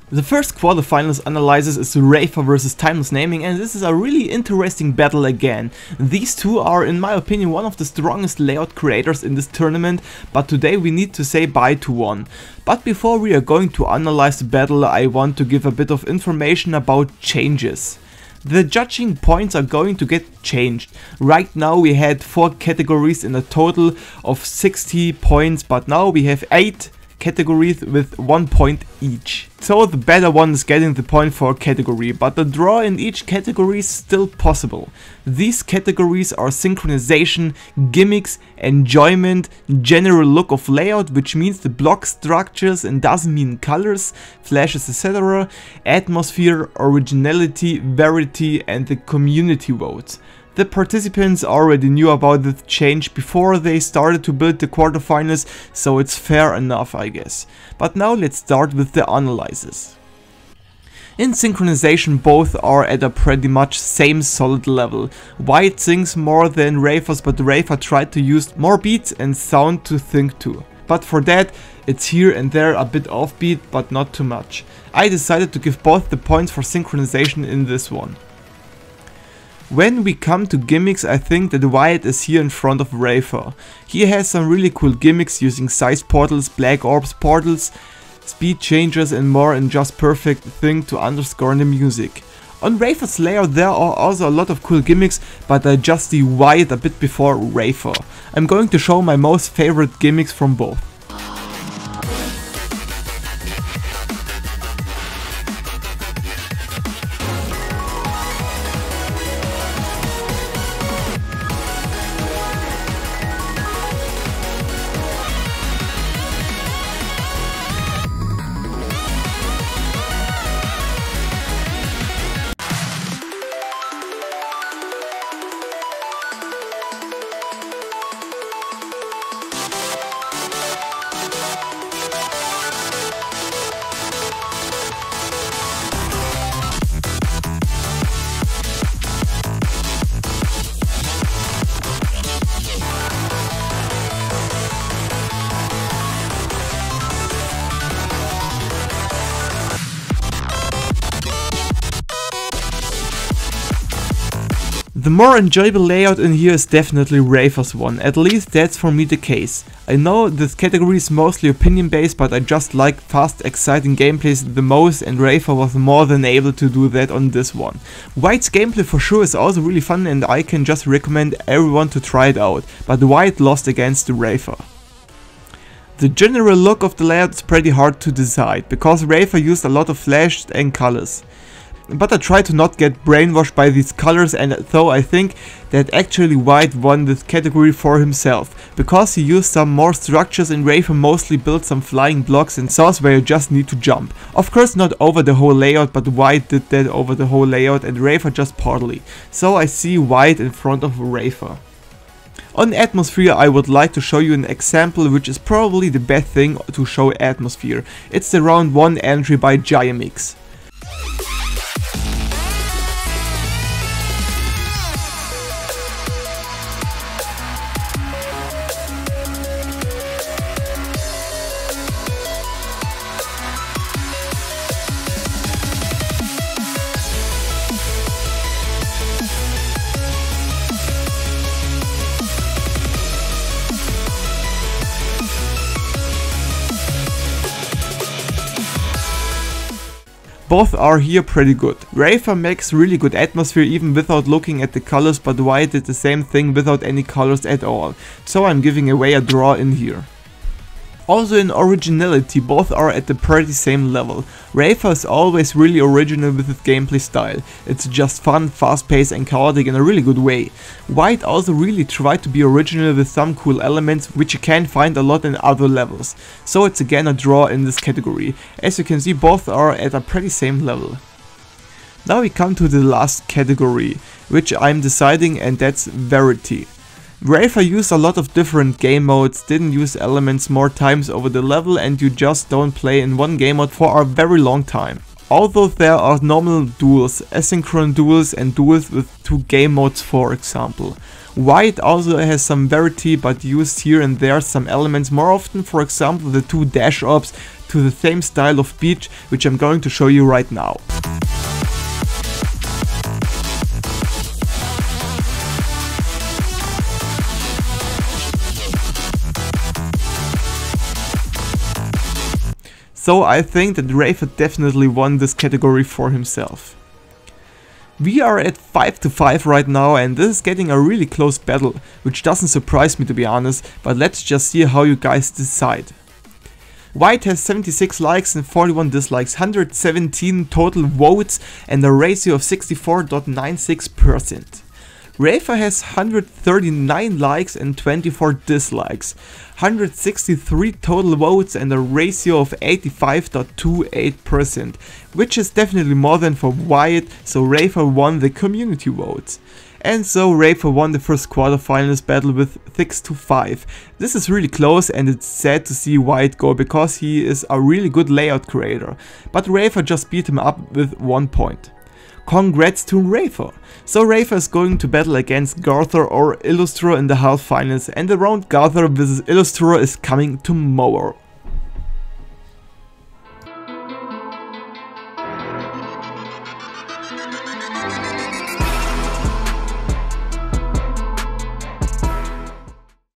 The first quarterfinals analysis is Rafer vs Timeless Naming, and this is a really interesting battle again. These two are, in my opinion, one of the strongest layout creators in this tournament, but today we need to say bye to one. But before we are going to analyze the battle, I want to give a bit of information about changes. The judging points are going to get changed. Right now we had 4 categories in a total of 60 points, but now we have 8 categories with 1 point each. So the better one is getting the point for a category, but the draw in each category is still possible. These categories are synchronization, gimmicks, enjoyment, general look of layout, which means the block structures and doesn't mean colors, flashes, etc., atmosphere, originality, verity, and the community votes. The participants already knew about this change before they started to build the quarterfinals, so it's fair enough, I guess. But now let's start with the analysis. In synchronization, both are at a pretty much same solid level. Viot sings more than Rafer's, but Rafer tried to use more beats and sound to think to. But for that, it's here and there a bit offbeat, but not too much. I decided to give both the points for synchronization in this one. When we come to gimmicks, I think that Viot is here in front of Rafer. He has some really cool gimmicks using size portals, black orbs portals, speed changers and more, and just perfect thing to underscore the music. On Rafer's layout there are also a lot of cool gimmicks, but I just see Viot a bit before Rafer. I'm going to show my most favorite gimmicks from both. The more enjoyable layout in here is definitely Rafer's one, at least that's for me the case. I know this category is mostly opinion based, but I just like fast exciting gameplays the most, and Rafer was more than able to do that on this one. Viot's gameplay for sure is also really fun, and I can just recommend everyone to try it out, but Viot lost against Rafer. The general look of the layout is pretty hard to decide, because Rafer used a lot of flash and colors. But I try to not get brainwashed by these colors, and though I think that actually Viot won this category for himself, because he used some more structures and Rafer mostly built some flying blocks and saws where you just need to jump. Of course not over the whole layout, but Viot did that over the whole layout and Rafer just partly. So I see Viot in front of Rafer. On atmosphere, I would like to show you an example which is probably the best thing to show atmosphere. It's the round 1 entry by Giamix. Both are here pretty good. Rafer makes really good atmosphere even without looking at the colors, but Viot did the same thing without any colors at all. So I'm giving away a draw in here. Also in originality, both are at the pretty same level. Rafer is always really original with his gameplay style. It's just fun, fast paced and chaotic in a really good way. Viot also really tried to be original with some cool elements which you can't find a lot in other levels. So it's again a draw in this category. As you can see, both are at a pretty same level. Now we come to the last category, which I'm deciding, and that's Verity. Rafer used a lot of different game modes, didn't use elements more times over the level, and you just don't play in one game mode for a very long time. Although there are normal duels, asynchronous duels and duels with 2 game modes for example. Viot also has some Verity, but used here and there some elements more often, for example the 2 dash ups to the same style of beach, which I'm going to show you right now. So I think that Rafer definitely won this category for himself. We are at 5-5 right now, and this is getting a really close battle, which doesn't surprise me to be honest, but let's just see how you guys decide. Viot has 76 likes and 41 dislikes, 117 total votes and a ratio of 64.96%. Rafer has 139 likes and 24 dislikes, 163 total votes and a ratio of 85.28%, which is definitely more than for Viot, so Rafer won the community votes. And so Rafer won the first quarterfinals battle with 6-5. This is really close, and it's sad to see Viot go because he is a really good layout creator, but Rafer just beat him up with 1 point. Congrats to Rafer! So Rafer is going to battle against Garther or Illustro in the half finals, and the round Garther vs Illustro is coming tomorrow.